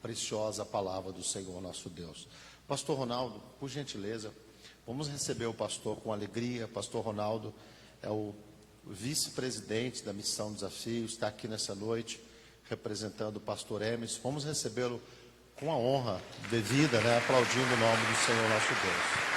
preciosa palavra do Senhor nosso Deus. Pastor Ronaldo, por gentileza, vamos receber o pastor com alegria. Pastor Ronaldo é o vice-presidente da Missão Desafio, está aqui nessa noite representando o pastor Emerson. Vamos recebê-lo com a honra devida, aplaudindo o nome do Senhor nosso Deus.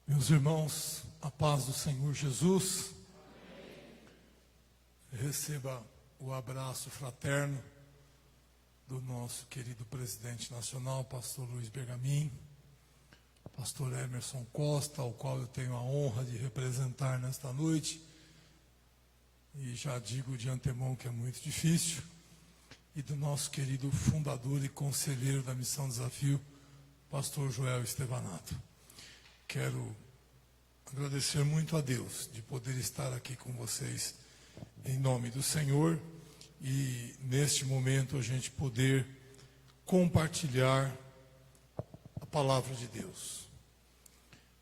Meus irmãos, a paz do Senhor Jesus. Receba o abraço fraterno do nosso querido presidente nacional, pastor Luiz Bergamin, pastor Emerson Costa, ao qual eu tenho a honra de representar nesta noite, e já digo de antemão que é muito difícil, e do nosso querido fundador e conselheiro da Missão Desafio, pastor Joel Estevanato. Quero agradecer muito a Deus de poder estar aqui com vocês em nome do Senhor e neste momento a gente poder compartilhar a palavra de Deus.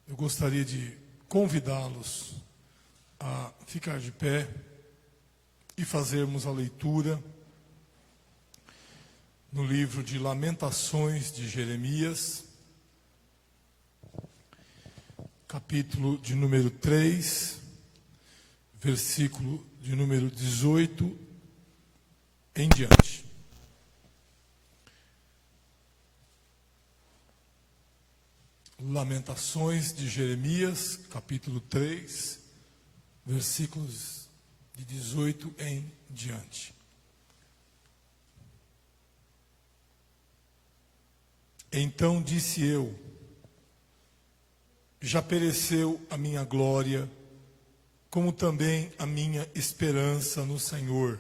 Eu gostaria de convidá-los a ficar de pé e fazermos a leitura no livro de Lamentações de Jeremias, capítulo de número 3, versículo de número 18 em diante. Lamentações de Jeremias, capítulo 3, versículos de 18 em diante. Então disse eu: já pereceu a minha glória, como também a minha esperança no Senhor.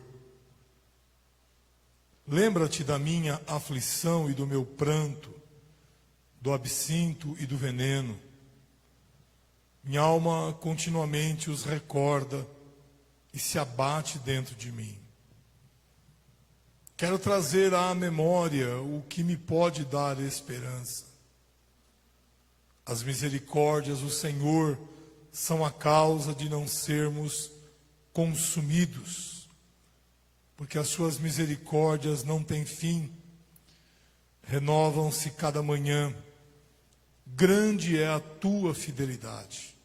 Lembra-te da minha aflição e do meu pranto, do absinto e do veneno. Minha alma continuamente os recorda e se abate dentro de mim. Quero trazer à memória o que me pode dar esperança. As misericórdias do Senhor são a causa de não sermos consumidos, porque as suas misericórdias não têm fim, renovam-se cada manhã. Grande é a tua fidelidade.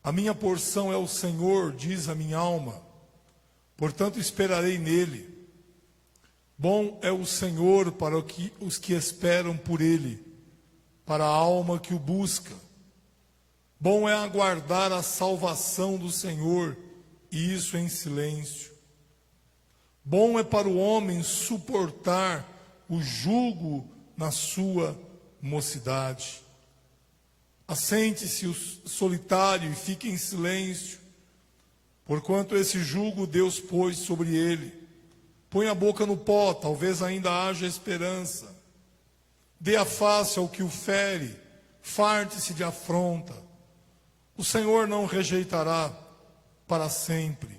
A minha porção é o Senhor, diz a minha alma, portanto esperarei nele. Bom é o Senhor para os que esperam por ele, para a alma que o busca. Bom é aguardar a salvação do Senhor, e isso em silêncio. Bom é para o homem suportar o jugo na sua mocidade. Assente-se o solitário e fique em silêncio, porquanto esse jugo Deus pôs sobre ele. Põe a boca no pó, talvez ainda haja esperança. Dê a face ao que o fere, farte-se de afronta. O Senhor não rejeitará para sempre,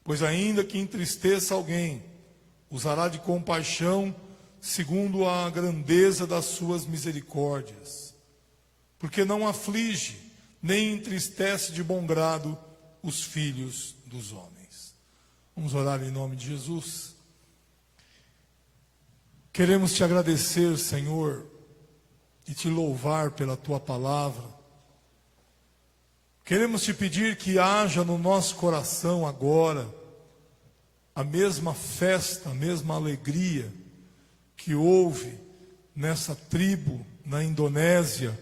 pois ainda que entristeça alguém, usará de compaixão segundo a grandeza das suas misericórdias. Porque não aflige, nem entristece de bom grado os filhos dos homens. Vamos orar em nome de Jesus. Queremos te agradecer, Senhor, e te louvar pela tua palavra. Queremos te pedir que haja no nosso coração agora a mesma festa, a mesma alegria que houve nessa tribo na Indonésia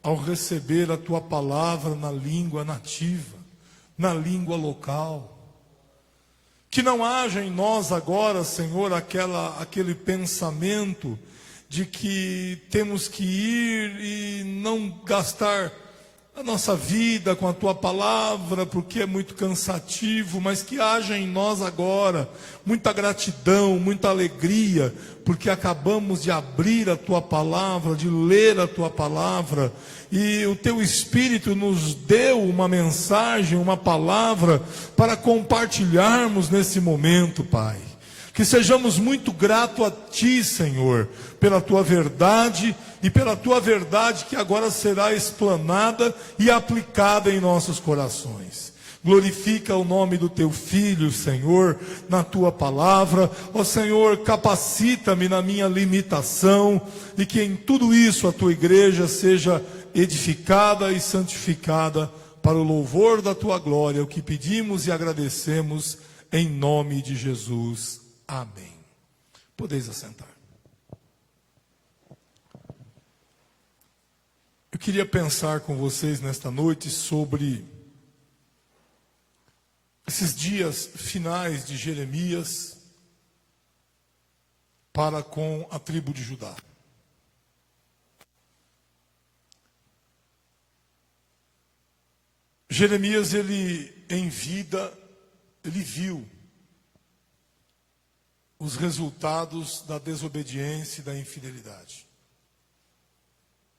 ao receber a tua palavra na língua nativa, na língua local. Que não haja em nós agora, Senhor, aquele pensamento de que temos que ir e não gastar a nossa vida com a tua palavra, porque é muito cansativo, mas que haja em nós agora muita gratidão, muita alegria, porque acabamos de abrir a tua palavra, de ler a tua palavra, e o teu Espírito nos deu uma mensagem, uma palavra para compartilharmos nesse momento, Pai. Que sejamos muito gratos a Ti, Senhor, pela Tua verdade e pela Tua verdade que agora será explanada e aplicada em nossos corações. Glorifica o nome do Teu Filho, Senhor, na Tua palavra. Ó Senhor, capacita-me na minha limitação e que em tudo isso a Tua igreja seja edificada e santificada para o louvor da Tua glória, o que pedimos e agradecemos em nome de Jesus. Amém. Podeis assentar. Eu queria pensar com vocês nesta noite sobre esses dias finais de Jeremias para com a tribo de Judá. Jeremias, ele em vida, ele viu os resultados da desobediência e da infidelidade.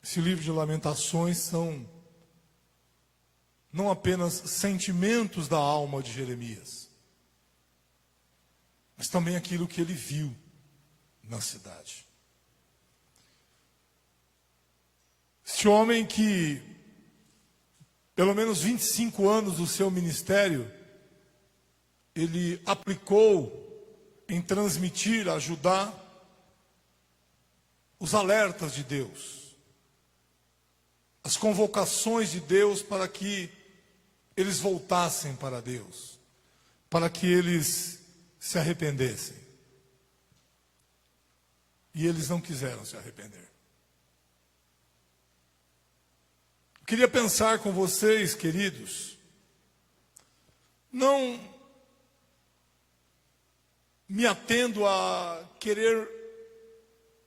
Esse livro de Lamentações são não apenas sentimentos da alma de Jeremias, mas também aquilo que ele viu na cidade. Este homem que, pelo menos 25 anos do seu ministério, ele aplicou em transmitir, ajudar os alertas de Deus, as convocações de Deus para que eles voltassem para Deus, para que eles se arrependessem. E eles não quiseram se arrepender. Eu queria pensar com vocês, queridos, não me atendo a querer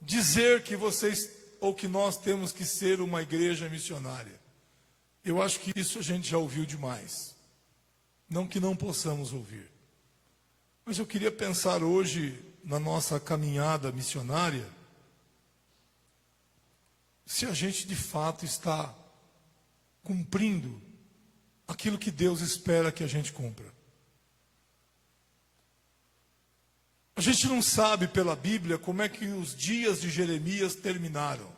dizer que vocês ou que nós temos que ser uma igreja missionária. Eu acho que isso a gente já ouviu demais. Não que não possamos ouvir. Mas eu queria pensar hoje na nossa caminhada missionária, se a gente de fato está cumprindo aquilo que Deus espera que a gente cumpra. A gente não sabe pela Bíblia como é que os dias de Jeremias terminaram.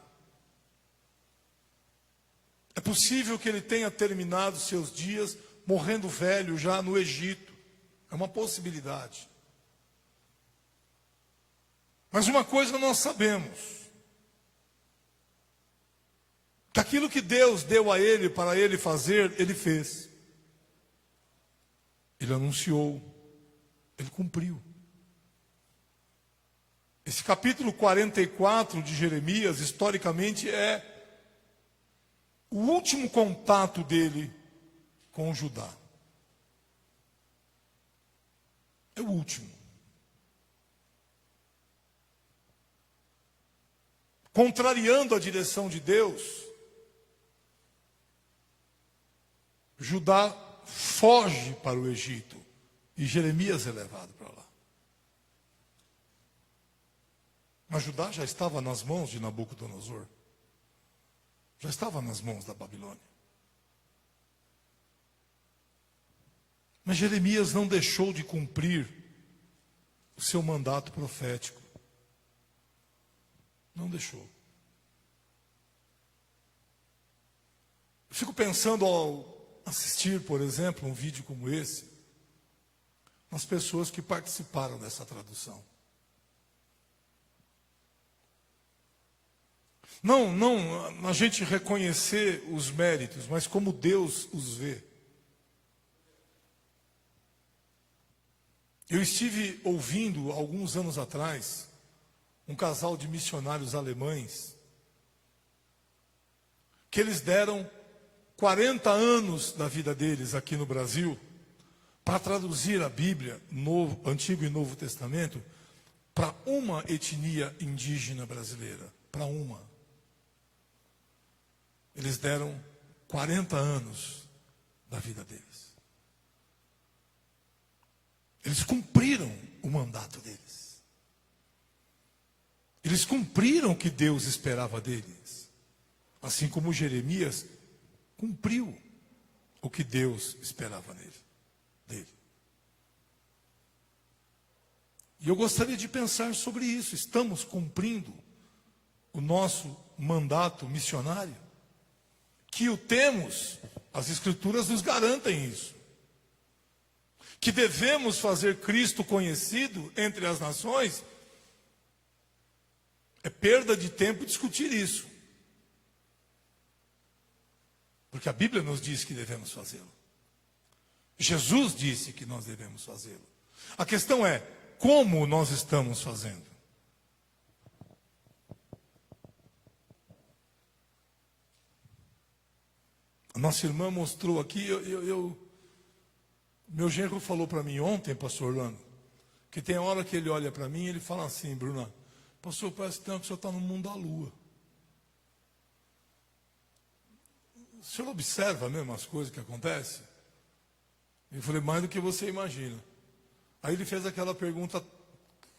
É possível que ele tenha terminado seus dias morrendo velho já no Egito. É uma possibilidade. Mas uma coisa nós sabemos: que aquilo que Deus deu a ele para ele fazer, ele fez. Ele anunciou, ele cumpriu. Esse capítulo 44 de Jeremias, historicamente, é o último contato dele com Judá. É o último. Contrariando a direção de Deus, Judá foge para o Egito e Jeremias é levado para lá. Mas Judá já estava nas mãos de Nabucodonosor. Já estava nas mãos da Babilônia. Mas Jeremias não deixou de cumprir o seu mandato profético. Não deixou. Eu fico pensando ao assistir, por exemplo, um vídeo como esse, nas pessoas que participaram dessa tradução. Não a gente reconhecer os méritos, mas como Deus os vê. Eu estive ouvindo, alguns anos atrás, um casal de missionários alemães, que eles deram 40 anos da vida deles aqui no Brasil, para traduzir a Bíblia, Antigo e Novo Testamento, para uma etnia indígena brasileira, para uma. Eles deram 40 anos da vida deles. Eles cumpriram o mandato deles. Eles cumpriram o que Deus esperava deles. Assim como Jeremias cumpriu o que Deus esperava dele. E eu gostaria de pensar sobre isso. Estamos cumprindo o nosso mandato missionário? Que o temos, as Escrituras nos garantem isso. Que devemos fazer Cristo conhecido entre as nações? É perda de tempo discutir isso. Porque a Bíblia nos diz que devemos fazê-lo. Jesus disse que nós devemos fazê-lo. A questão é, como nós estamos fazendo? A nossa irmã mostrou aqui, meu genro falou para mim ontem, pastor Orlando, que tem hora que ele olha para mim e ele fala assim, Bruna, pastor, parece tanto que o senhor está no mundo da lua. O senhor observa mesmo as coisas que acontecem? Eu falei, mais do que você imagina. Aí ele fez aquela pergunta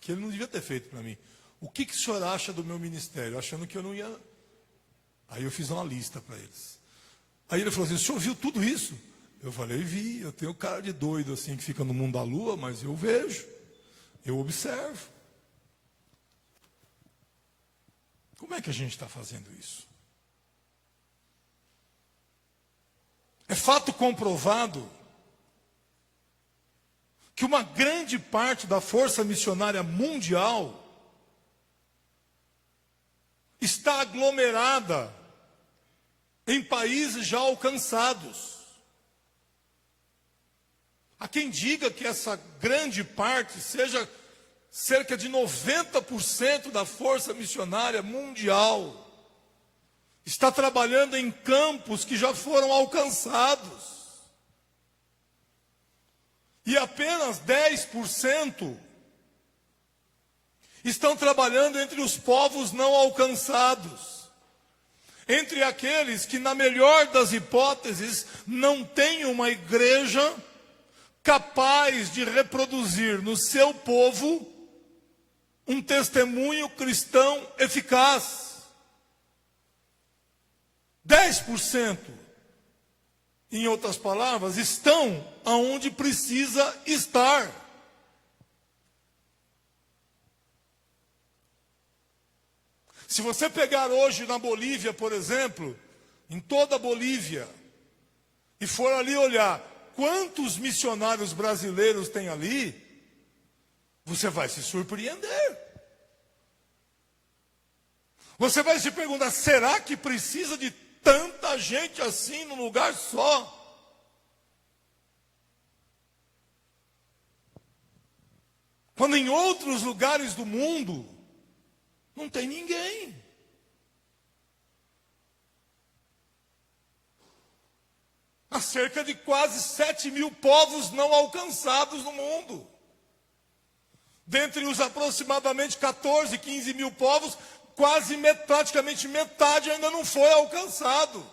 que ele não devia ter feito para mim. O que o senhor acha do meu ministério? Achando que eu não ia... Aí eu fiz uma lista para eles. Aí ele falou assim, o senhor viu tudo isso? Eu falei, vi, eu tenho cara de doido assim, que fica no mundo da lua, mas eu vejo, eu observo. Como é que a gente está fazendo isso? É fato comprovado que uma grande parte da força missionária mundial está aglomerada em países já alcançados. Há quem diga que essa grande parte seja cerca de 90% da força missionária mundial está trabalhando em campos que já foram alcançados. E apenas 10% estão trabalhando entre os povos não alcançados. Entre aqueles que, na melhor das hipóteses, não têm uma igreja capaz de reproduzir no seu povo um testemunho cristão eficaz. 10%, em outras palavras, estão aonde precisa estar. Se você pegar hoje na Bolívia, por exemplo, em toda a Bolívia, e for ali olhar quantos missionários brasileiros tem ali, você vai se surpreender. Você vai se perguntar, será que precisa de tanta gente assim num lugar só? Quando em outros lugares do mundo não tem ninguém. Há cerca de quase 7.000 povos não alcançados no mundo. Dentre os aproximadamente 14, 15 mil povos, praticamente metade ainda não foi alcançado.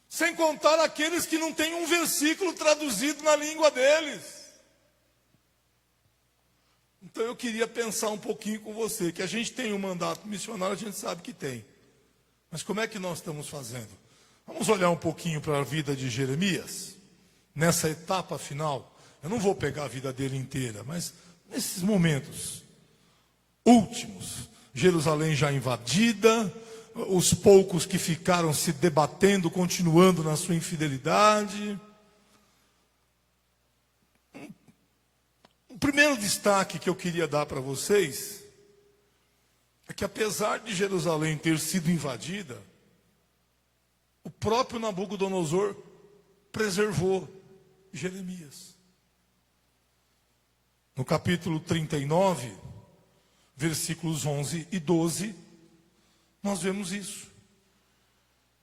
Sem contar aqueles que não têm um versículo traduzido na língua deles. Então eu queria pensar um pouquinho com você, que a gente tem um mandato missionário, a gente sabe que tem. Mas como é que nós estamos fazendo? Vamos olhar um pouquinho para a vida de Jeremias, nessa etapa final. Eu não vou pegar a vida dele inteira, mas nesses momentos últimos, Jerusalém já invadida, os poucos que ficaram se debatendo, continuando na sua infidelidade. O primeiro destaque que eu queria dar para vocês é que, apesar de Jerusalém ter sido invadida, o próprio Nabucodonosor preservou Jeremias. No capítulo 39, versículos 11 e 12, nós vemos isso.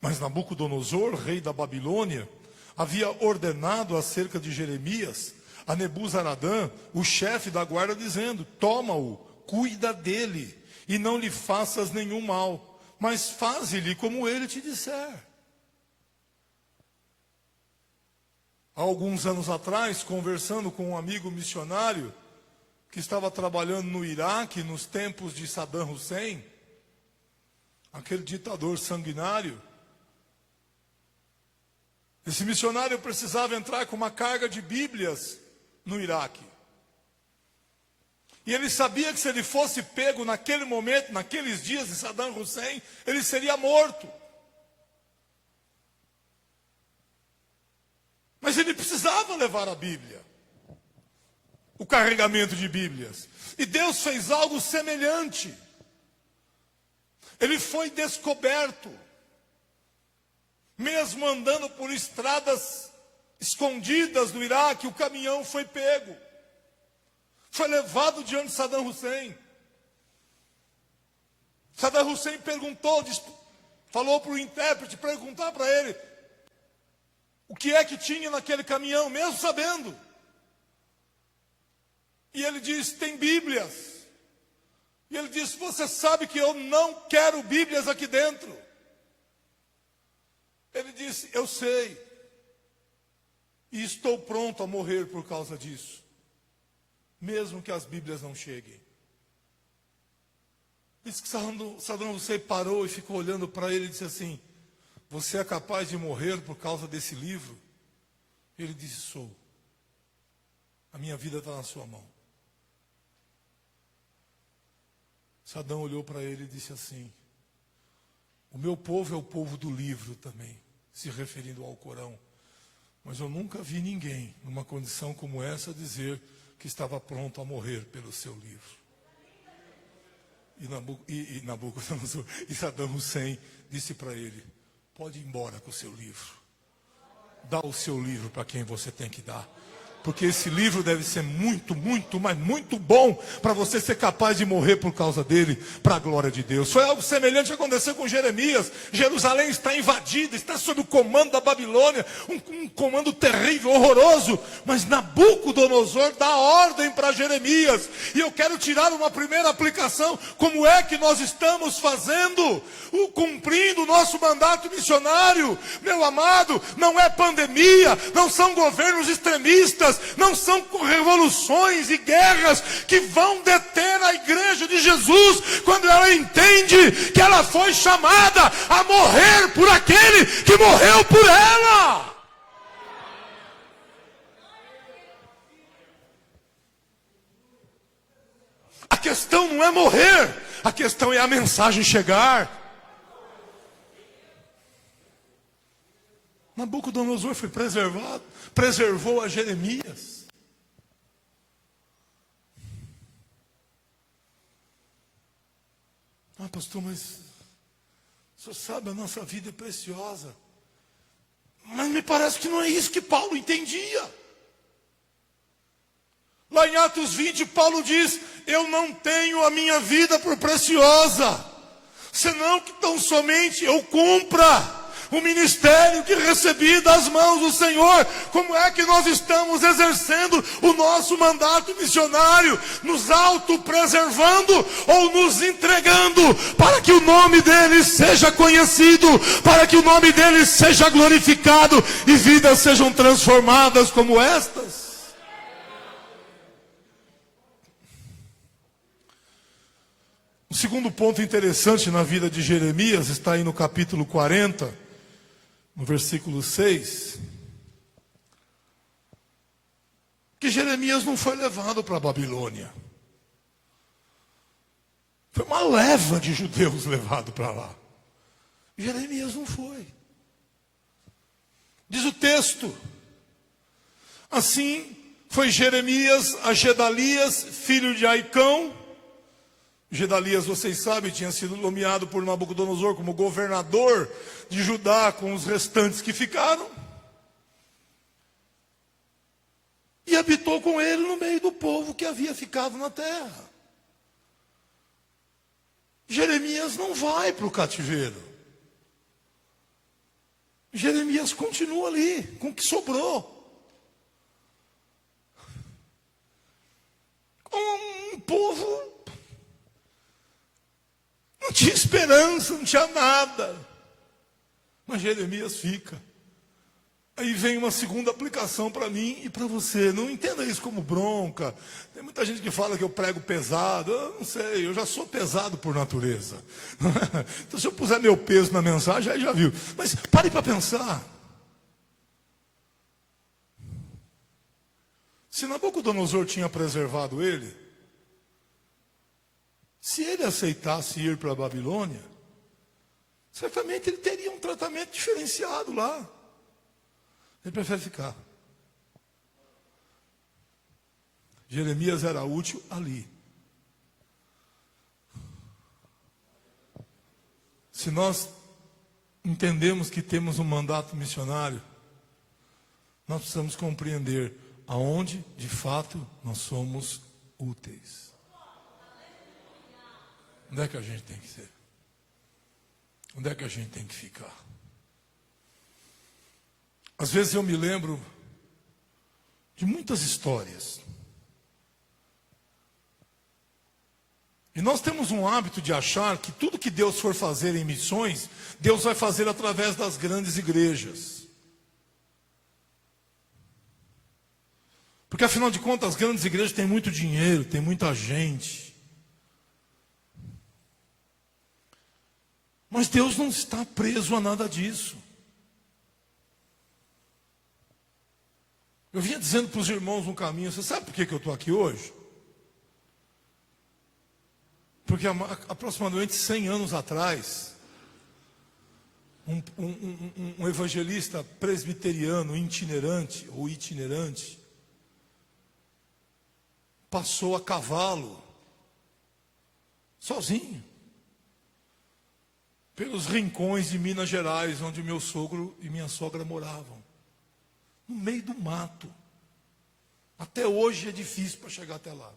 Mas Nabucodonosor, rei da Babilônia, havia ordenado acerca de Jeremias a Nebuzaradã, o chefe da guarda, dizendo: toma-o, cuida dele, e não lhe faças nenhum mal, mas faze-lhe como ele te disser. Há alguns anos atrás, conversando com um amigo missionário, que estava trabalhando no Iraque, nos tempos de Saddam Hussein, aquele ditador sanguinário, esse missionário precisava entrar com uma carga de Bíblias no Iraque. E ele sabia que se ele fosse pego naquele momento, naqueles dias de Saddam Hussein, ele seria morto. Mas ele precisava levar a Bíblia, o carregamento de Bíblias. E Deus fez algo semelhante. Ele foi descoberto, mesmo andando por estradas escondidas do Iraque, o caminhão foi pego. Foi levado diante de Saddam Hussein. Saddam Hussein perguntou, falou para o intérprete perguntar para ele o que é que tinha naquele caminhão, mesmo sabendo. E ele disse, tem Bíblias. E ele disse, você sabe que eu não quero Bíblias aqui dentro. Ele disse, eu sei. E estou pronto a morrer por causa disso. Mesmo que as Bíblias não cheguem. Diz que Saddam Hussein parou e ficou olhando para ele e disse assim, você é capaz de morrer por causa desse livro? Ele disse, sou. A minha vida está na sua mão. Saddam olhou para ele e disse assim, o meu povo é o povo do livro também, se referindo ao Corão. Mas eu nunca vi ninguém, numa condição como essa, dizer que estava pronto a morrer pelo seu livro. E Saddam Hussein disse para ele, pode ir embora com o seu livro. Dá o seu livro para quem você tem que dar. Porque esse livro deve ser muito, muito, mas muito bom para você ser capaz de morrer por causa dele, para a glória de Deus. Foi algo semelhante que aconteceu com Jeremias. Jerusalém está invadida, está sob o comando da Babilônia, um comando terrível, horroroso. Mas Nabucodonosor dá ordem para Jeremias. E eu quero tirar uma primeira aplicação. Como é que nós estamos fazendo? Cumprindo o nosso mandato missionário. Meu amado, não é pandemia, não são governos extremistas, não são revoluções e guerras que vão deter a igreja de Jesus quando ela entende que ela foi chamada a morrer por aquele que morreu por ela. A questão não é morrer, a questão é a mensagem chegar. Nabucodonosor foi preservou a Jeremias. Ah, pastor, mas o senhor sabe, a nossa vida é preciosa. Mas me parece que não é isso que Paulo entendia. Lá em Atos 20, Paulo diz, eu não tenho a minha vida por preciosa, senão que tão somente eu cumpra o ministério que recebi das mãos do Senhor. Como é que nós estamos exercendo o nosso mandato missionário? Nos autopreservando ou nos entregando para que o nome dele seja conhecido, para que o nome dele seja glorificado e vidas sejam transformadas como estas? O segundo ponto interessante na vida de Jeremias está aí no capítulo 40, no versículo 6, que Jeremias não foi levado para a Babilônia. Foi uma leva de judeus levado para lá. Jeremias não foi. Diz o texto, assim foi Jeremias a Gedalias, filho de Aicão. Gedalias, vocês sabem, tinha sido nomeado por Nabucodonosor como governador de Judá com os restantes que ficaram. E habitou com ele no meio do povo que havia ficado na terra. Jeremias não vai para o cativeiro. Jeremias continua ali, com o que sobrou. Com um povo... não tinha esperança, não tinha nada. Mas Jeremias fica. Aí vem uma segunda aplicação para mim e para você. Não entenda isso como bronca. Tem muita gente que fala que eu prego pesado. Eu não sei, eu já sou pesado por natureza. Então se eu puser meu peso na mensagem, aí já viu. Mas pare para pensar. Se Nabucodonosor tinha preservado ele, ele aceitasse ir para a Babilônia, certamente ele teria um tratamento diferenciado lá. Ele prefere ficar. Jeremias era útil ali. Se nós entendemos que temos um mandato missionário, nós precisamos compreender aonde, de fato, nós somos úteis. Onde é que a gente tem que ser? Onde é que a gente tem que ficar? Às vezes eu me lembro de muitas histórias. E nós temos um hábito de achar que tudo que Deus for fazer em missões, Deus vai fazer através das grandes igrejas. Porque afinal de contas, as grandes igrejas têm muito dinheiro, tem muita gente. Mas Deus não está preso a nada disso. Eu vinha dizendo para os irmãos no caminho, você sabe por que eu estou aqui hoje? Porque aproximadamente 100 anos atrás, um evangelista presbiteriano itinerante, passou a cavalo, sozinho, pelos rincões de Minas Gerais, onde meu sogro e minha sogra moravam. No meio do mato. Até hoje é difícil para chegar até lá.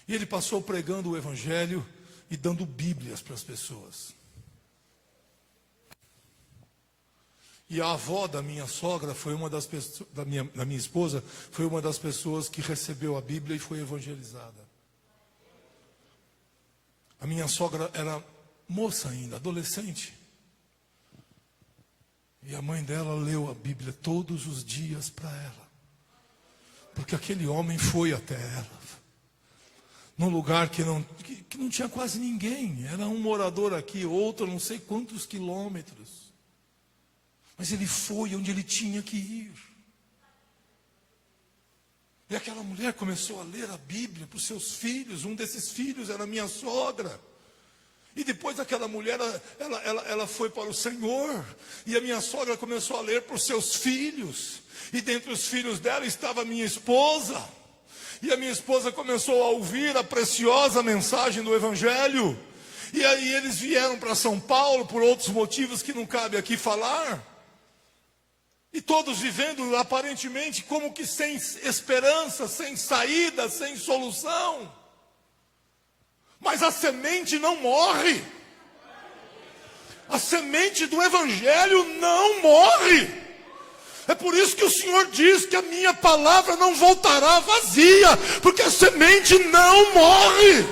E ele passou pregando o evangelho e dando bíblias para as pessoas. E a avó da minha sogra foi uma das pessoas, da minha esposa, foi uma das pessoas que recebeu a Bíblia e foi evangelizada. A minha sogra era moça ainda, adolescente. E a mãe dela leu a Bíblia todos os dias para ela. Porque aquele homem foi até ela. Num lugar que não tinha quase ninguém. Era um morador aqui, outro não sei quantos quilômetros. Mas ele foi onde ele tinha que ir. E aquela mulher começou a ler a Bíblia para os seus filhos. Um desses filhos era minha sogra. E depois aquela mulher, ela foi para o Senhor. E a minha sogra começou a ler para os seus filhos. E dentre os filhos dela estava a minha esposa. E a minha esposa começou a ouvir a preciosa mensagem do Evangelho. E aí eles vieram para São Paulo por outros motivos que não cabe aqui falar. E todos vivendo aparentemente como que sem esperança, sem saída, sem solução. Mas a semente não morre. A semente do Evangelho não morre. É por isso que o Senhor diz que a minha palavra não voltará vazia, porque a semente não morre.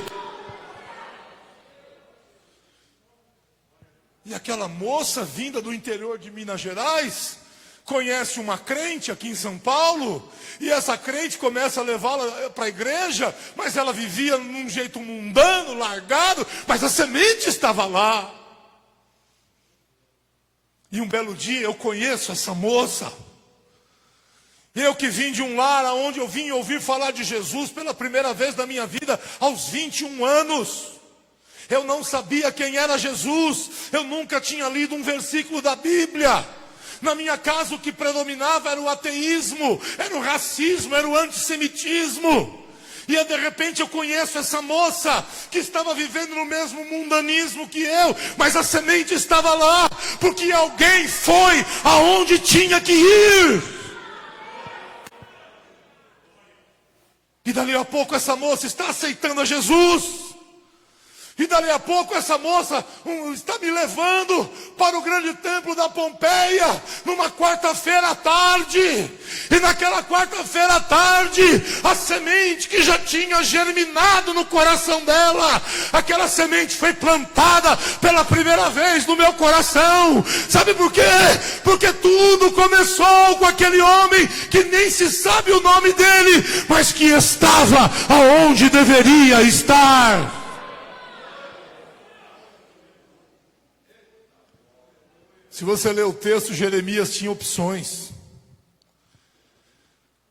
E aquela moça vinda do interior de Minas Gerais conhece uma crente aqui em São Paulo, e essa crente começa a levá-la para a igreja, mas ela vivia num jeito mundano, largado, mas a semente estava lá. E um belo dia eu conheço essa moça. Eu que vim de um lar onde eu vim ouvir falar de Jesus pela primeira vez na minha vida aos 21 anos. Eu não sabia quem era Jesus. Eu nunca tinha lido um versículo da Bíblia. Na minha casa o que predominava era o ateísmo, era o racismo, era o antissemitismo. E de repente eu conheço essa moça que estava vivendo no mesmo mundanismo que eu, mas a semente estava lá, porque alguém foi aonde tinha que ir. E dali a pouco essa moça está aceitando a Jesus. E dali a pouco essa moça está me levando para o grande templo da Pompeia, numa quarta-feira à tarde. E naquela quarta-feira à tarde, a semente que já tinha germinado no coração dela, aquela semente foi plantada pela primeira vez no meu coração. Sabe por quê? Porque tudo começou com aquele homem que nem se sabe o nome dele, mas que estava aonde deveria estar. Se você ler o texto, Jeremias tinha opções.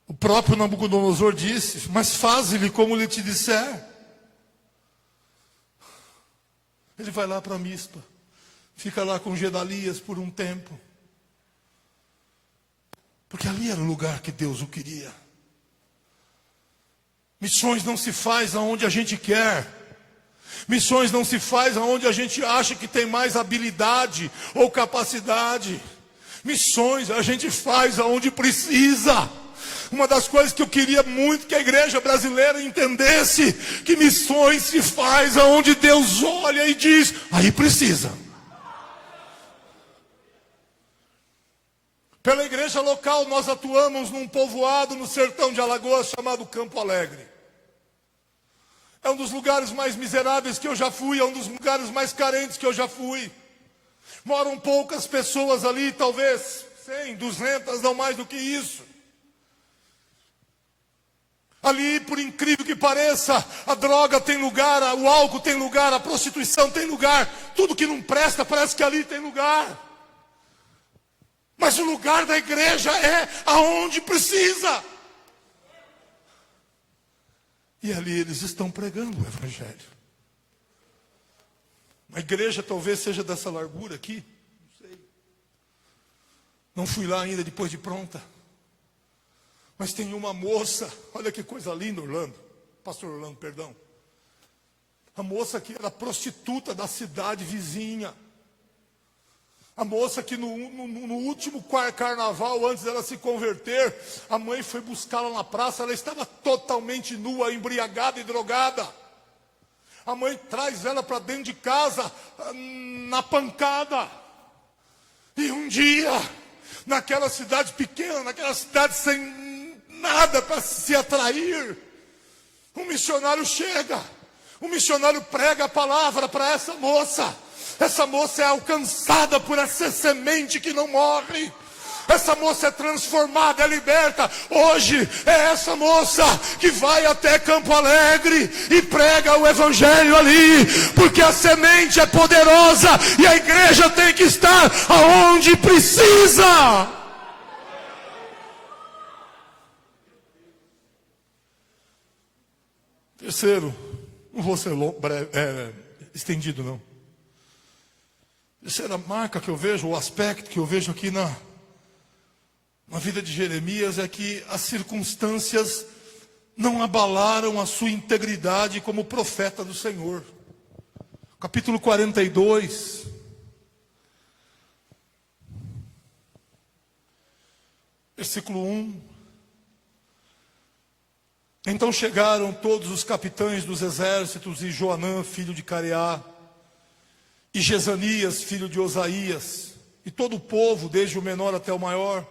O próprio Nabucodonosor disse: mas faze-lhe como ele te disser. Ele vai lá para Mispa, fica lá com Gedalias por um tempo, porque ali era o lugar que Deus o queria. Missões não se faz aonde a gente quer. Missões não se faz aonde a gente acha que tem mais habilidade ou capacidade. Missões a gente faz aonde precisa. Uma das coisas que eu queria muito que a igreja brasileira entendesse, que missões se faz aonde Deus olha e diz: aí precisa. Pela igreja local, nós atuamos num povoado no sertão de Alagoas chamado Campo Alegre. É um dos lugares mais miseráveis que eu já fui, é um dos lugares mais carentes que eu já fui. Moram poucas pessoas ali, talvez 100, 200, não mais do que isso. Ali, por incrível que pareça, a droga tem lugar, o álcool tem lugar, a prostituição tem lugar. Tudo que não presta parece que ali tem lugar. Mas o lugar da igreja é aonde precisa. E ali eles estão pregando o evangelho. A igreja talvez seja dessa largura aqui. Não sei. Não fui lá ainda depois de pronta. Mas tem uma moça, olha que coisa linda, Orlando. Pastor Orlando, perdão. A moça que era prostituta da cidade vizinha. A moça que no último carnaval, antes dela se converter, a mãe foi buscá-la na praça, ela estava totalmente nua, embriagada e drogada. A mãe traz ela para dentro de casa, na pancada. E um dia, naquela cidade pequena, naquela cidade sem nada para se atrair, um missionário chega, um missionário prega a palavra para essa moça. Essa moça é alcançada por essa semente que não morre. Essa moça é transformada, é liberta. Hoje é essa moça que vai até Campo Alegre e prega o evangelho ali, porque a semente é poderosa e a igreja tem que estar aonde precisa. Terceiro, não vou ser estendido não. Terceira marca que eu vejo, o aspecto que eu vejo aqui na vida de Jeremias é que as circunstâncias não abalaram a sua integridade como profeta do Senhor. Capítulo 42. Versículo 1. Então chegaram todos os capitães dos exércitos e Joanã, filho de Careá, e Jezanias, filho de Osaías, e todo o povo, desde o menor até o maior,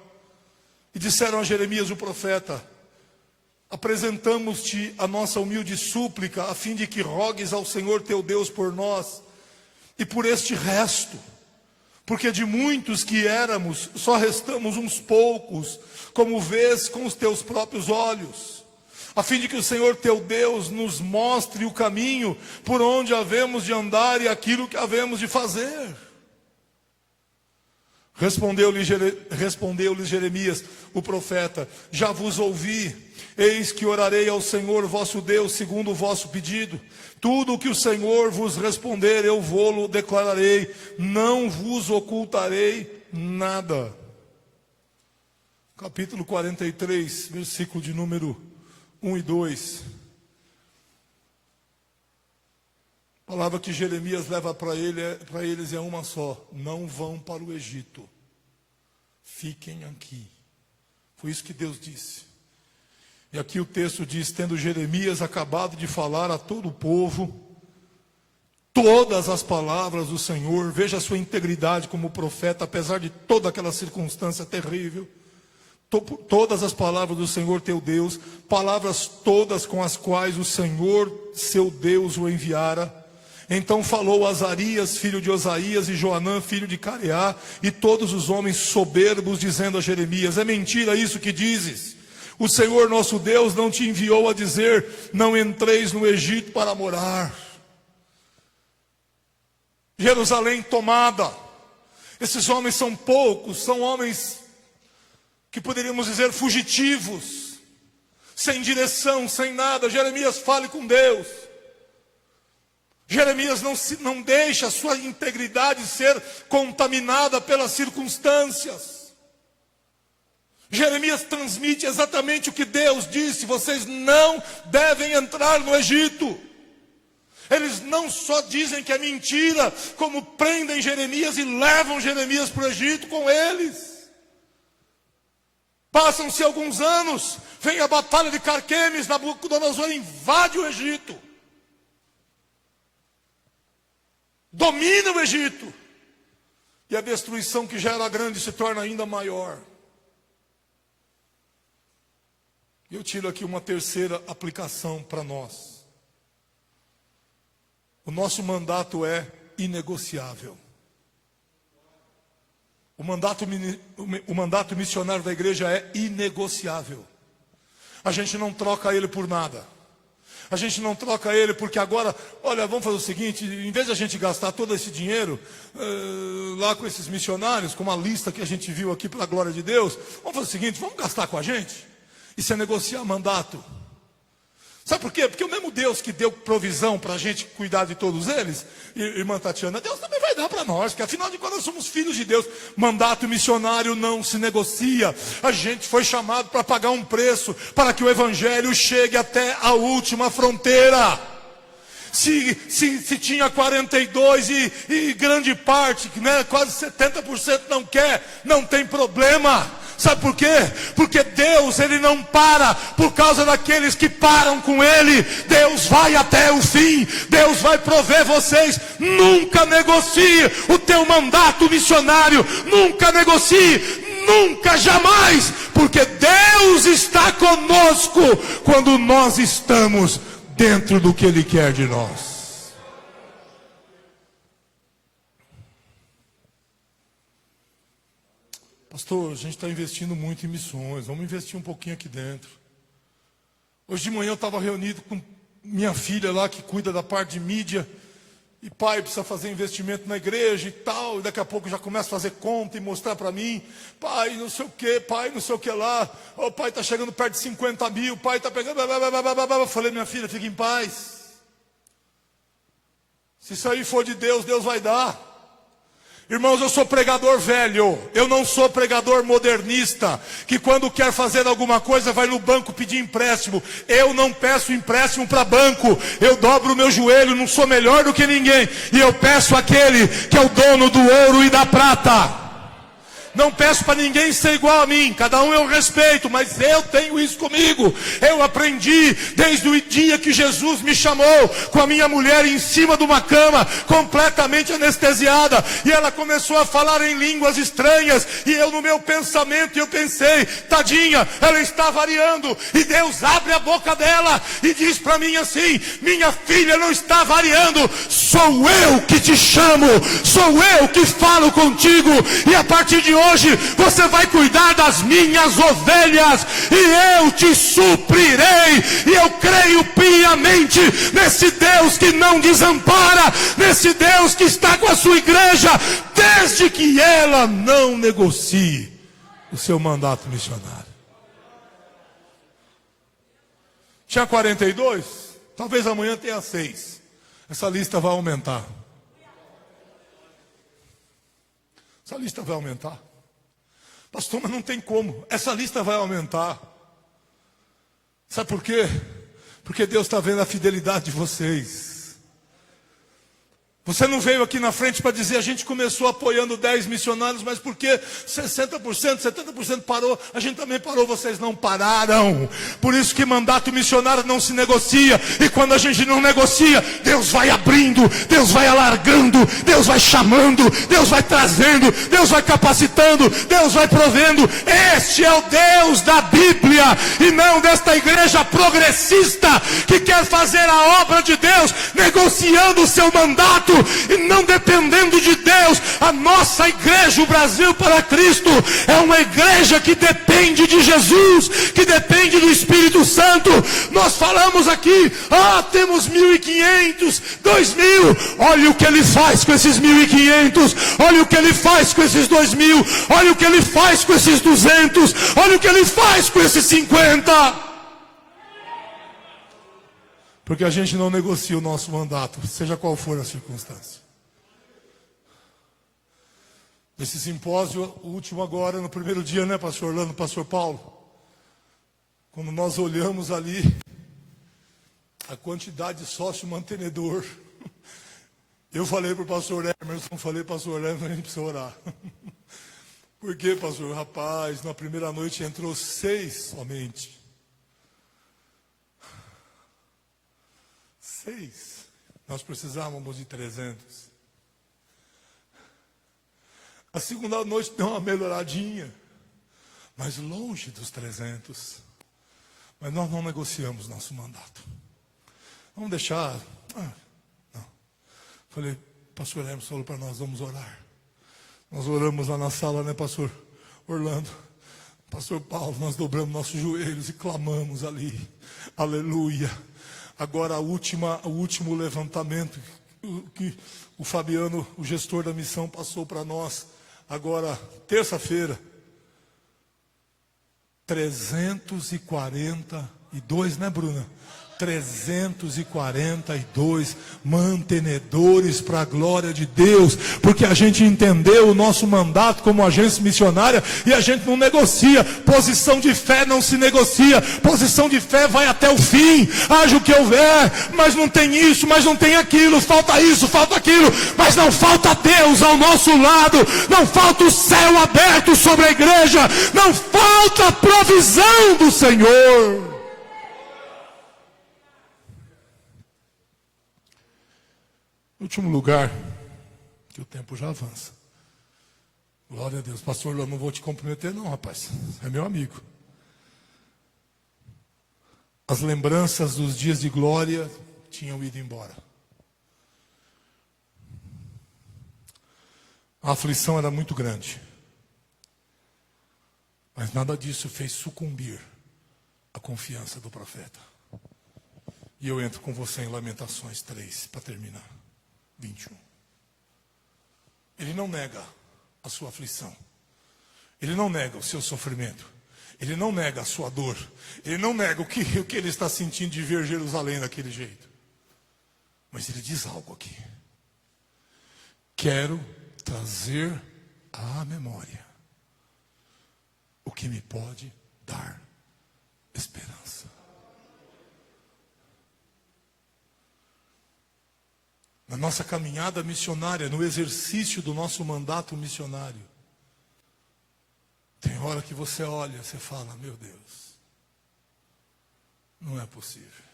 e disseram a Jeremias o profeta: apresentamos-te a nossa humilde súplica, a fim de que rogues ao Senhor teu Deus por nós, e por este resto, porque de muitos que éramos, só restamos uns poucos, como vês com os teus próprios olhos, a fim de que o Senhor teu Deus nos mostre o caminho por onde havemos de andar e aquilo que havemos de fazer. Respondeu-lhe Jeremias, o profeta: já vos ouvi, eis que orarei ao Senhor vosso Deus segundo o vosso pedido. Tudo o que o Senhor vos responder, eu vô-lo declararei, não vos ocultarei nada. Capítulo 43, versículo de número 1 e 2. A palavra que Jeremias leva para eles é uma só: não vão para o Egito, fiquem aqui. Foi isso que Deus disse. E aqui o texto diz: tendo Jeremias acabado de falar a todo o povo todas as palavras do Senhor, veja a sua integridade como profeta, apesar de toda aquela circunstância terrível. Todas as palavras do Senhor teu Deus, palavras todas com as quais o Senhor seu Deus o enviara. Então falou Azarias, filho de Osaías, e Joanã, filho de Careá, e todos os homens soberbos, dizendo a Jeremias: é mentira isso que dizes. O Senhor nosso Deus não te enviou a dizer: não entreis no Egito para morar. Jerusalém tomada. Esses homens são poucos, são homens que poderíamos dizer fugitivos. sem direção, sem nada. Jeremias, fale com Deus. Jeremias não deixa a sua integridade ser contaminada pelas circunstâncias. Jeremias transmite exatamente o que Deus disse: vocês não devem entrar no Egito. Eles não só dizem que é mentira, como prendem Jeremias e levam Jeremias para o Egito com eles. Passam-se alguns anos, vem a batalha de Carquemes, Nabucodonosor invade o Egito, domina o Egito, e a destruição que já era grande se torna ainda maior. Eu tiro aqui uma terceira aplicação para nós. O nosso mandato é inegociável. O mandato missionário da igreja é inegociável. A gente não troca ele por nada. A gente não troca ele porque agora, olha, vamos fazer o seguinte: em vez de a gente gastar todo esse dinheiro lá com esses missionários, com uma lista que a gente viu aqui pela glória de Deus, vamos fazer o seguinte, vamos gastar com a gente. Isso é negociar mandato. Sabe por quê? Porque o mesmo Deus que deu provisão para a gente cuidar de todos eles, irmã Tatiana, Deus também vai dar para nós, porque afinal de contas nós somos filhos de Deus. Mandato missionário não se negocia. A gente foi chamado para pagar um preço, para que o evangelho chegue até a última fronteira. Se tinha 42 e grande parte, né, quase 70% não quer, não tem problema. Sabe por quê? Porque Deus, Ele não para por causa daqueles que param com Ele. Deus vai até o fim. Deus vai prover vocês. Nunca negocie o teu mandato missionário. Nunca negocie. Nunca, jamais. Porque Deus está conosco quando nós estamos dentro do que Ele quer de nós. Pastor, a gente está investindo muito em missões, vamos investir um pouquinho aqui dentro. Hoje de manhã eu estava reunido com minha filha lá, que cuida da parte de mídia. E pai, precisa fazer investimento na igreja e tal. E daqui a pouco já começa a fazer conta e mostrar para mim. Pai, não sei o que, pai, não sei o que lá. O pai está chegando perto de 50 mil, o pai está pegando... Eu falei, minha filha, fique em paz. Se isso aí for de Deus, Deus vai dar. Irmãos, eu sou pregador velho, eu não sou pregador modernista, que quando quer fazer alguma coisa vai no banco pedir empréstimo. Eu não peço empréstimo para banco, eu dobro o meu joelho, não sou melhor do que ninguém, e eu peço àquele que é o dono do ouro e da prata. Não peço para ninguém ser igual a mim, cada um eu respeito, mas eu tenho isso comigo. Eu aprendi desde o dia que Jesus me chamou, com a minha mulher em cima de uma cama, completamente anestesiada, e ela começou a falar em línguas estranhas, e eu no meu pensamento, eu pensei, tadinha, ela está variando, e Deus abre a boca dela, e diz para mim assim, minha filha não está variando, sou eu que te chamo, sou eu que falo contigo, e a partir de hoje, você vai cuidar das minhas ovelhas, e eu te suprirei, e eu creio piamente nesse Deus que não desampara, nesse Deus que está com a sua igreja, desde que ela não negocie o seu mandato missionário. Tinha 42, talvez amanhã tenha 6, essa lista vai aumentar. Essa lista vai aumentar. Pastor, mas não tem como. Essa lista vai aumentar. Sabe por quê? Porque Deus está vendo a fidelidade de vocês. Você não veio aqui na frente para dizer, a gente começou apoiando 10 missionários, mas porque 60%, 70% parou, a gente também parou, vocês não pararam. Por isso que mandato missionário não se negocia, e quando a gente não negocia, Deus vai abrindo, Deus vai alargando, Deus vai chamando, Deus vai trazendo, Deus vai capacitando, Deus vai provendo. Este é o Deus da Bíblia, e não desta igreja progressista, que quer fazer a obra de Deus, negociando o seu mandato, e não dependendo de Deus. A nossa igreja, o Brasil para Cristo, é uma igreja que depende de Jesus, que depende do Espírito Santo. Nós falamos aqui, temos 1.500, 2.000, olha o que Ele faz com esses 1.500, olha o que Ele faz com esses 2.000, olha o que Ele faz com esses 200, olha o que Ele faz com esses 50. Porque a gente não negocia o nosso mandato, seja qual for a circunstância. Esse simpósio, o último agora, no primeiro dia, né, pastor Orlando, pastor Paulo? Quando nós olhamos ali, a quantidade de sócio mantenedor, eu falei para o pastor Emerson, falei para o pastor Emerson, a gente precisa orar. Por quê, pastor? Rapaz, na primeira noite entrou 6 somente. 6. Nós precisávamos de 300. A segunda noite deu uma melhoradinha, mas longe dos 300. Mas nós não negociamos nosso mandato. Vamos deixar. Não. Falei, pastor Emerson falou para nós, vamos orar. Nós oramos lá na sala, né, pastor Orlando? Pastor Paulo, nós dobramos nossos joelhos e clamamos ali. Aleluia. Agora o último levantamento que o Fabiano, o gestor da missão, passou para nós. Agora, terça-feira, 342, né, Bruna? 342 mantenedores para a glória de Deus, porque a gente entendeu o nosso mandato como agência missionária e a gente não negocia. Posição de fé não se negocia, posição de fé vai até o fim, haja o que houver, mas não tem isso, mas não tem aquilo, falta isso, falta aquilo, mas não falta Deus ao nosso lado, não falta o céu aberto sobre a igreja, não falta a provisão do Senhor. Último lugar, que o tempo já avança. Glória a Deus. Pastor, eu não vou te comprometer não, rapaz. É meu amigo. As lembranças dos dias de glória tinham ido embora. A aflição era muito grande. Mas nada disso fez sucumbir a confiança do profeta. E eu entro com você em Lamentações 3, para terminar. 21. Ele não nega a sua aflição. Ele não nega o seu sofrimento. Ele não nega a sua dor. Ele não nega o que ele está sentindo de ver Jerusalém daquele jeito. Mas ele diz algo aqui. Quero trazer à memória o que me pode dar esperança. Na nossa caminhada missionária, no exercício do nosso mandato missionário, tem hora que você olha, você fala, meu Deus, não é possível.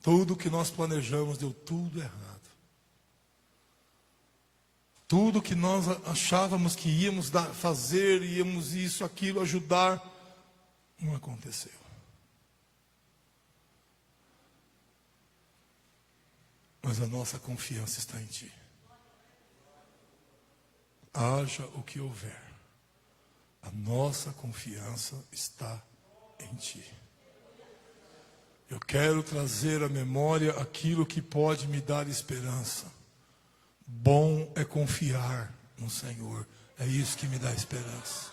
Tudo que nós planejamos deu tudo errado. Tudo que nós achávamos que íamos fazer, íamos isso, aquilo, ajudar, não aconteceu. Mas a nossa confiança está em Ti. Haja o que houver, a nossa confiança está em Ti. Eu quero trazer à memória aquilo que pode me dar esperança. Bom é confiar no Senhor. É isso que me dá esperança.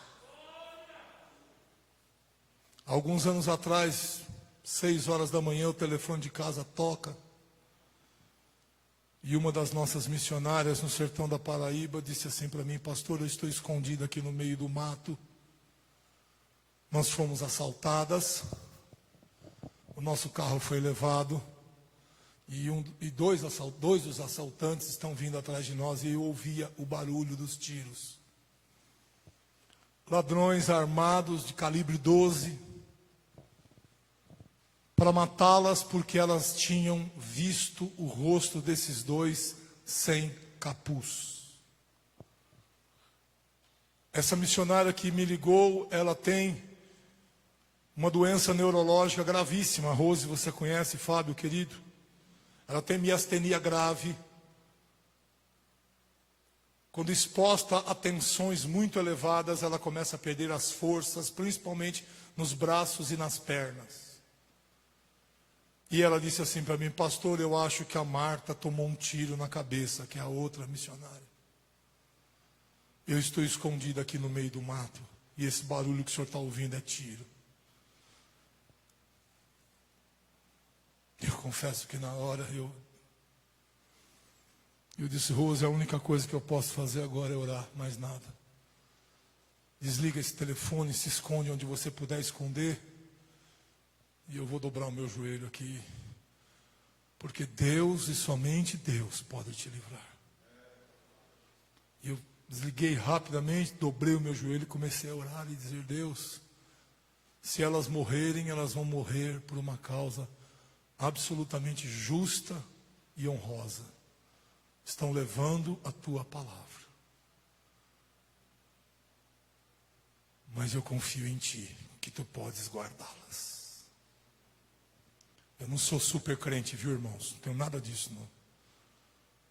Alguns anos atrás, 6 horas da manhã, o telefone de casa toca. E uma das nossas missionárias no sertão da Paraíba disse assim para mim, pastor, eu estou escondida aqui no meio do mato. Nós fomos assaltadas. O nosso carro foi levado. E dois dos assaltantes estão vindo atrás de nós. E eu ouvia o barulho dos tiros. Ladrões armados de calibre 12. Para matá-las porque elas tinham visto o rosto desses dois sem capuz. Essa missionária que me ligou, ela tem uma doença neurológica gravíssima. Rose, você conhece, Fábio, querido? Ela tem miastenia grave. Quando exposta a tensões muito elevadas, ela começa a perder as forças, principalmente nos braços e nas pernas. E ela disse assim para mim, pastor, eu acho que a Marta tomou um tiro na cabeça, que é a outra missionária. Eu estou escondido aqui no meio do mato, e esse barulho que o senhor está ouvindo é tiro. Eu confesso que na hora eu disse: Rose, a única coisa que eu posso fazer agora é orar, mais nada. Desliga esse telefone, se esconde onde você puder esconder, e eu vou dobrar o meu joelho aqui, porque Deus e somente Deus pode te livrar. E eu desliguei rapidamente, dobrei o meu joelho e comecei a orar e dizer: Deus, se elas morrerem, elas vão morrer por uma causa absolutamente justa e honrosa. Estão levando a tua palavra. Mas eu confio em ti, que tu podes guardá-las. Eu não sou super crente, viu, irmãos? Não tenho nada disso, não.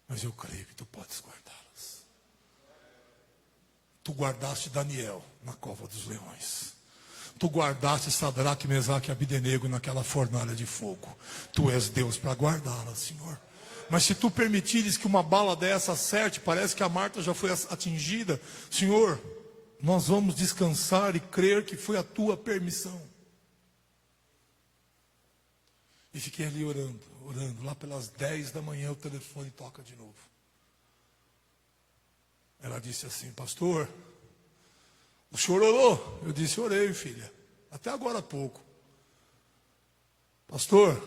Mas eu creio que tu podes guardá-las. Tu guardaste Daniel na cova dos leões. Tu guardaste Sadraque, Mesaque e Abdenego naquela fornalha de fogo. Tu és Deus para guardá-las, Senhor. Mas se tu permitires que uma bala dessa acerte, parece que a Marta já foi atingida, Senhor, nós vamos descansar e crer que foi a tua permissão. E fiquei ali orando. Lá pelas 10 da manhã o telefone toca de novo. Ela disse assim: pastor, o senhor orou? Eu disse: orei, filha, até agora há pouco. Pastor,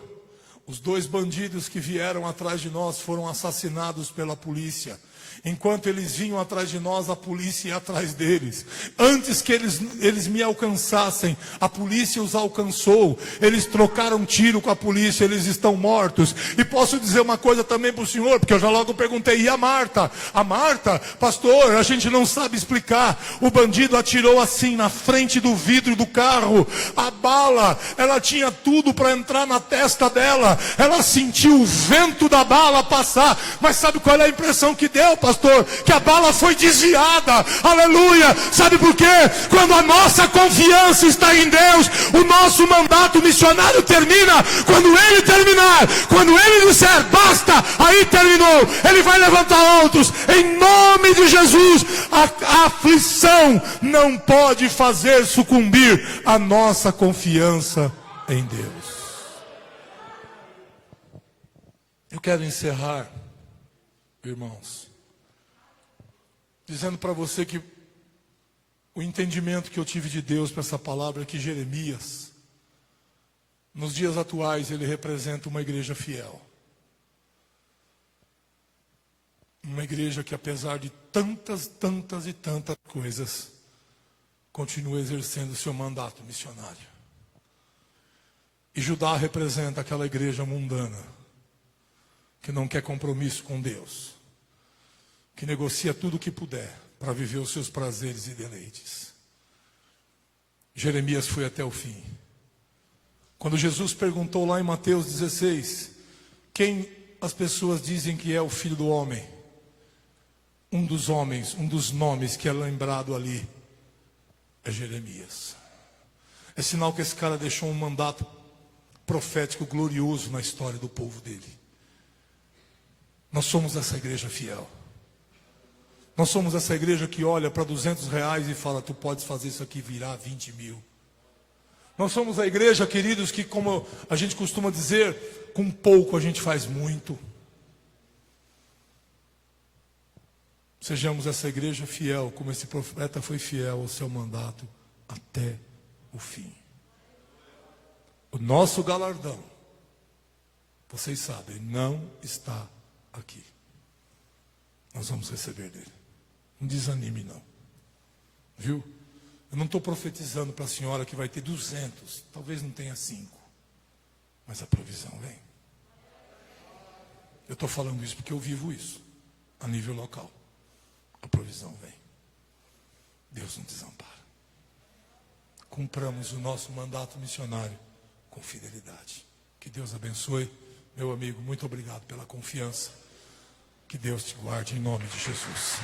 os 2 bandidos que vieram atrás de nós foram assassinados pela polícia. Enquanto eles vinham atrás de nós, a polícia ia atrás deles. Antes que eles me alcançassem, a polícia os alcançou. Eles trocaram tiro com a polícia, eles estão mortos. E posso dizer uma coisa também para o senhor, porque eu já logo perguntei: e a Marta? A Marta, pastor, a gente não sabe explicar. O bandido atirou assim na frente do vidro do carro. A bala, ela tinha tudo para entrar na testa dela. Ela sentiu o vento da bala passar. Mas sabe qual é a impressão que deu, pastor? Que a bala foi desviada. Aleluia. Sabe por quê? Quando a nossa confiança está em Deus, o nosso mandato missionário termina. Quando ele terminar, quando ele disser basta, aí terminou. Ele vai levantar outros. Em nome de Jesus, a aflição não pode fazer sucumbir a nossa confiança em Deus. Eu quero encerrar, irmãos, dizendo para você que o entendimento que eu tive de Deus para essa palavra é que Jeremias, nos dias atuais, ele representa uma igreja fiel. Uma igreja que, apesar de tantas coisas, continua exercendo o seu mandato missionário. E Judá representa aquela igreja mundana, que não quer compromisso com Deus, que negocia tudo o que puder para viver os seus prazeres e deleites. Jeremias foi até o fim. Quando Jesus perguntou lá em Mateus 16, quem as pessoas dizem que é o Filho do Homem? Um dos homens, um dos nomes que é lembrado ali é Jeremias. É sinal que esse cara deixou um mandato profético glorioso na história do povo dele. Nós somos essa igreja fiel. Nós somos essa igreja que olha para R$200 e fala: tu podes fazer isso aqui virar 20 mil. Nós somos a igreja, queridos, que, como a gente costuma dizer, com pouco a gente faz muito. Sejamos essa igreja fiel, como esse profeta foi fiel ao seu mandato até o fim. O nosso galardão, vocês sabem, não está aqui. Nós vamos receber dele. Não desanime, não. Viu? Eu não estou profetizando para a senhora que vai ter 200. Talvez não tenha 5. Mas a provisão vem. Eu estou falando isso porque eu vivo isso. A nível local. A provisão vem. Deus não desampara. Cumpramos o nosso mandato missionário com fidelidade. Que Deus abençoe. Meu amigo, muito obrigado pela confiança. Que Deus te guarde em nome de Jesus.